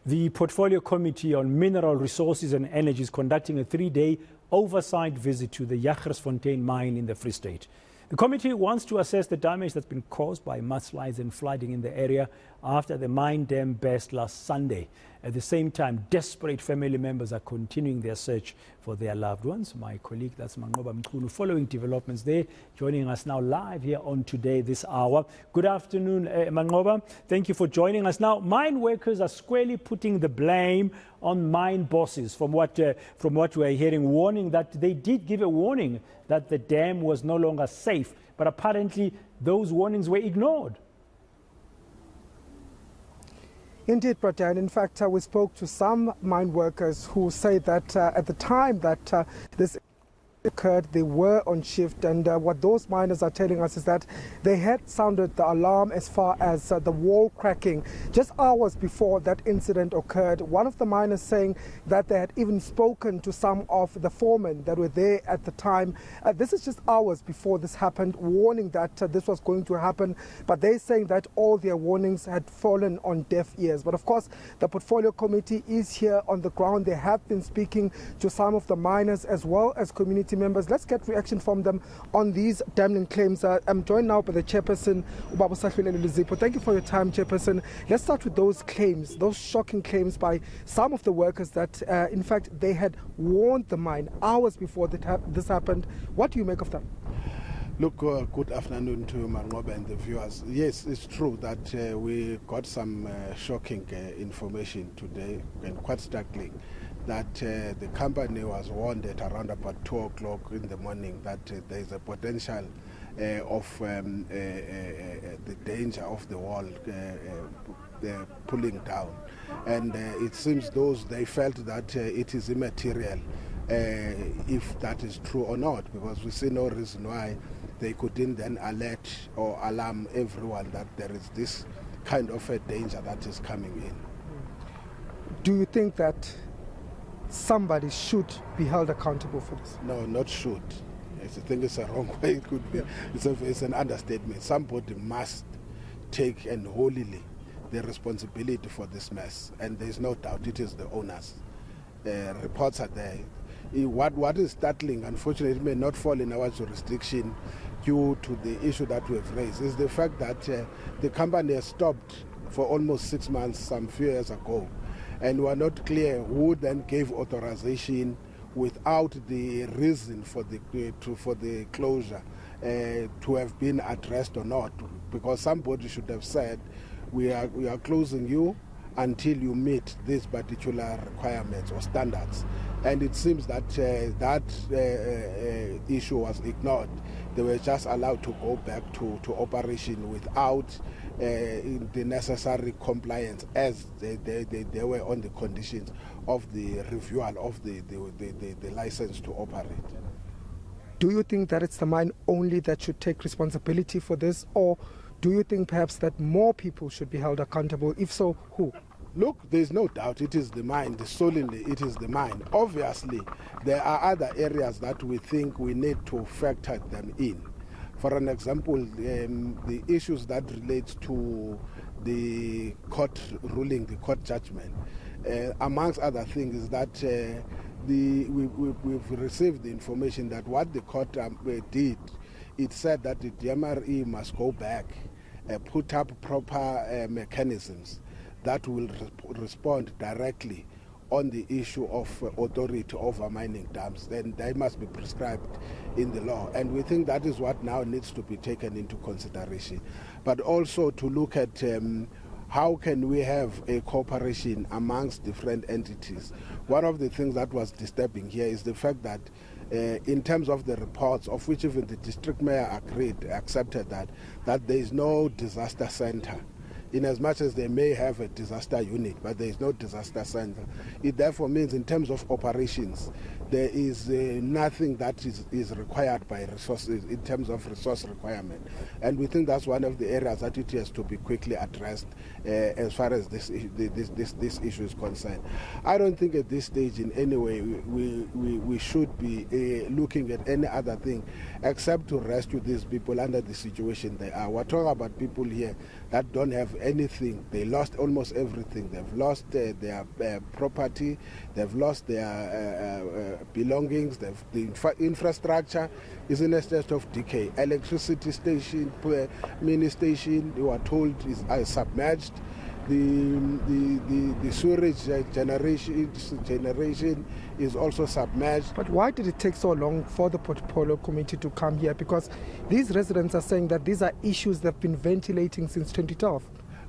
The Portfolio Committee on Mineral Resources and Energy is conducting a 3-day oversight visit to the Jagersfontein mine in the Free State. The committee wants to assess the damage that's been caused by mudslides and flooding in the area after the mine dam burst last Sunday. At the same time, desperate family members are continuing their search for their loved ones. My colleague, that's Manqoba Mchunu, following developments there, joining us now live here on Today this hour. Good afternoon, Manqoba. Thank you for joining us. Now, mine workers are squarely putting the blame on mine bosses from what we're hearing, warning that they did give a warning that the dam was no longer safe, but apparently those warnings were ignored. Indeed, Brad. In fact, we spoke to some mine workers who say that at the time that this occurred, they were on shift, and what those miners are telling us is that they had sounded the alarm as far as the wall cracking just hours before that incident occurred. One of the miners saying that they had even spoken to some of the foremen that were there at the time. This is just hours before this happened, warning that this was going to happen, but they're saying that all their warnings had fallen on deaf ears. But of course, the Portfolio Committee is here on the ground. They have been speaking to some of the miners as well as community members. Let's get reaction from them on these damning claims. I'm joined now by the chairperson, Ubaba Luzipo. Thank you for your time, chairperson. Let's start with those claims, those shocking claims by some of the workers that, in fact, they had warned the mine hours before this happened. What do you make of that? Look, good afternoon to Manqoba and the viewers. Yes, it's true that we got some shocking information today, and quite startling, that the company was warned at around about 2 o'clock in the morning that there is a potential of the danger of the wall pulling down. And it seems they felt that it is immaterial if that is true or not, because we see no reason why they couldn't then alert or alarm everyone that there is this kind of a danger that is coming in. Do you think that somebody should be held accountable for this? No, not should. I think it's a wrong way it could be. Yeah. It's an understatement. Somebody must take and wholly the responsibility for this mess, and there's no doubt it is the owners. Reports are there. What is startling, unfortunately, it may not fall in our jurisdiction due to the issue that we have raised, is the fact that the company has stopped for almost 6 months, some few years ago, and we are not clear who then gave authorization without the reason for the closure to have been addressed or not, because somebody should have said, we are closing you until you meet these particular requirements or standards. And it seems that that issue was ignored. They were just allowed to go back to operation without the necessary compliance, as they were on the conditions of the renewal of the license to operate. Do you think that it's the mine only that should take responsibility for this, or do you think perhaps that more people should be held accountable? If so, who? Look, there's no doubt it is the mine, solely it is the mine. Obviously, there are other areas that we think we need to factor them in. For an example, the issues that relate to the court ruling, the court judgment, amongst other things, is that we've received the information that what the court did, it said that the DMRE must go back, put up proper mechanisms that will respond directly on the issue of authority over mining dams. Then they must be prescribed in the law. And we think that is what now needs to be taken into consideration. But also to look at how can we have a cooperation amongst different entities. One of the things that was disturbing here is the fact that in terms of the reports, of which even the district mayor accepted that there is no disaster center. In as much as they may have a disaster unit, but there is no disaster center. It therefore means in terms of operations, there is nothing that is required by resources in terms of resource requirement. And we think that's one of the areas that it has to be quickly addressed as far as this issue is concerned. I don't think at this stage in any way we should be looking at any other thing except to rescue these people under the situation they are. We're talking about people here that don't have anything. They lost almost everything. They've lost their property, they've lost their belongings, the infrastructure is in a state of decay. Electricity station, mini station, you are told, is submerged. The sewerage generation is also submerged. But why did it take so long for the Portfolio Committee to come here? Because these residents are saying that these are issues they've been ventilating since 2012.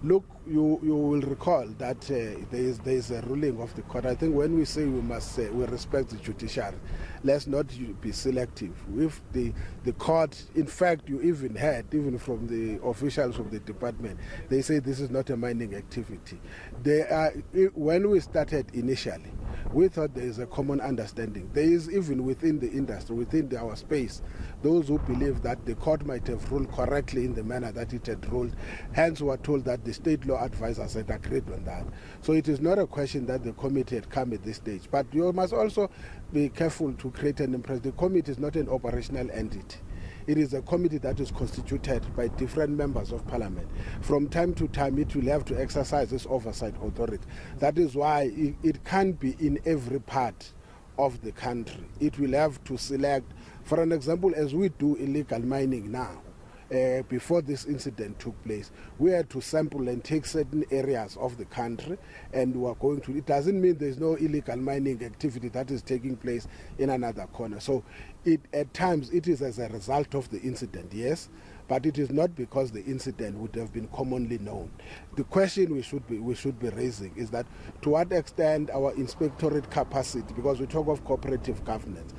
Look, you will recall that there is a ruling of the court. I think when we say we respect the judiciary, let's not be selective. With the court, in fact, you even heard, even from the officials of the department, they say this is not a mining activity. When we started initially, we thought there is a common understanding. There is, even within the industry, within our space, those who believe that the court might have ruled correctly in the manner that it had ruled. Hence, we were told that the state law advisors had agreed on that. So it is not a question that the committee had come at this stage. But you must also be careful to create an impression. The committee is not an operational entity. It is a committee that is constituted by different members of parliament. From time to time, it will have to exercise this oversight authority. That is why it can't be in every part of the country. It will have to select, for an example, as we do illegal mining now. Before this incident took place, we had to sample and take certain areas of the country, and we are going to. It doesn't mean there's no illegal mining activity that is taking place in another corner. So, at times it is as a result of the incident, yes, but it is not because the incident would have been commonly known. The question we should be raising is that to what extent our inspectorate capacity, because we talk of cooperative governance,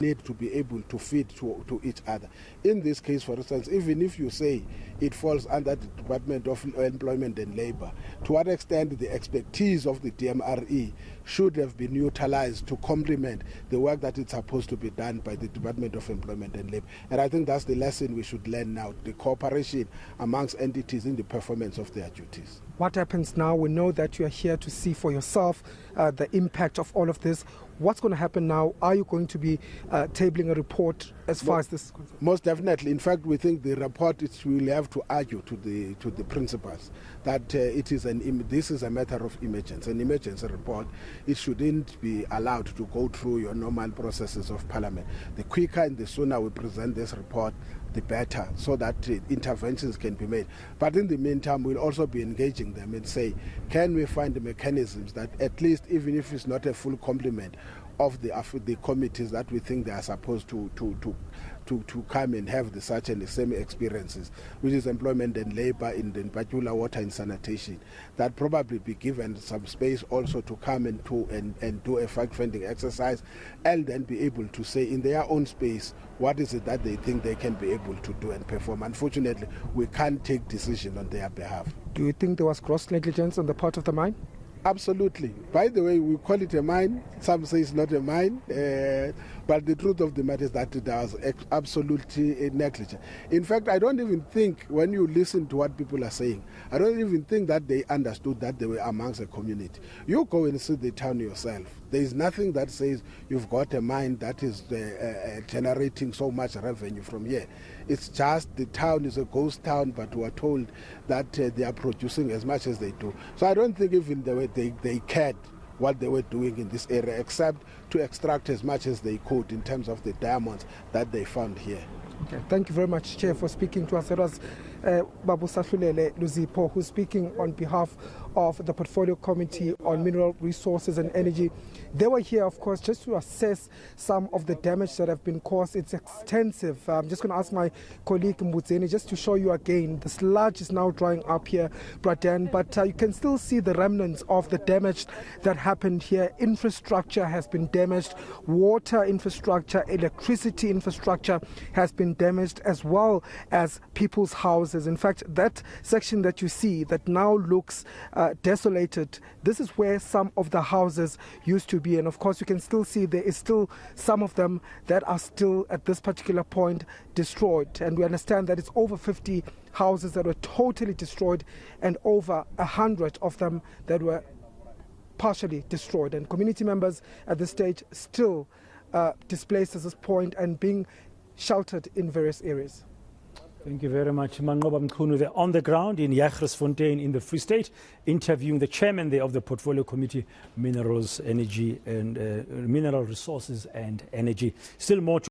need to be able to feed to each other. In this case, for instance, even if you say it falls under the Department of Employment and Labour, to what extent the expertise of the DMRE should have been utilized to complement the work that is supposed to be done by the Department of Employment and Labour. And I think that's the lesson we should learn now, the cooperation amongst entities in the performance of their duties. What happens now? We know that you are here to see for yourself the impact of all of this. What's going to happen now? Are you going to be tabling a report as far as this is concerned? Most definitely. In fact, we think the report will have to argue to the principals that this is a matter of emergency. An emergency report, it shouldn't be allowed to go through your normal processes of parliament. The quicker and the sooner we present this report, the better, so that interventions can be made. But in the meantime, we'll also be engaging them and say, can we find the mechanisms that at least, even if it's not a full complement of the committees that we think they are supposed to come and have such and the same experiences, which is employment and labor, in particular water and sanitation, that probably be given some space also to come and do a fact-finding exercise, and then be able to say in their own space what is it that they think they can be able to do and perform. Unfortunately, we can't take decision on their behalf. Do you think there was gross negligence on the part of the mine? Absolutely. By the way, we call it a mine. Some say it's not a mine, but the truth of the matter is that there was absolutely negligence. In fact, I don't even think, when you listen to what people are saying, I don't even think that they understood that they were amongst a community. You go and see the town yourself. There is nothing that says you've got a mine that is generating so much revenue from here. It's just the town is a ghost town, but we are told that they are producing as much as they do. So I don't think even they cared what they were doing in this area, except to extract as much as they could in terms of the diamonds that they found here. Okay. Thank you very much, Chair, for speaking to us. It was Babu Sahlulele Luzipo, who's speaking on behalf of the Portfolio Committee on Mineral Resources and Energy. They were here, of course, just to assess some of the damage that have been caused. It's extensive. I'm just going to ask my colleague Mbudzeni just to show you again. The sludge is now drying up here, Braden, but you can still see the remnants of the damage that happened here. Infrastructure has been damaged. Water infrastructure, electricity infrastructure has been damaged, as well as people's houses. In fact, that section that you see that now looks desolated, this is where some of the houses used to be, and of course you can still see there is still some of them that are still at this particular point destroyed, and we understand that it's over 50 houses that were totally destroyed and over 100 of them that were partially destroyed, and community members at this stage still displaced at this point and being sheltered in various areas. Thank you very much. Manqoba Mchunu, they're on the ground in Yagersfontein in the Free State, interviewing the chairman there of the Portfolio Committee, Minerals, Energy and Mineral Resources and Energy. Still more to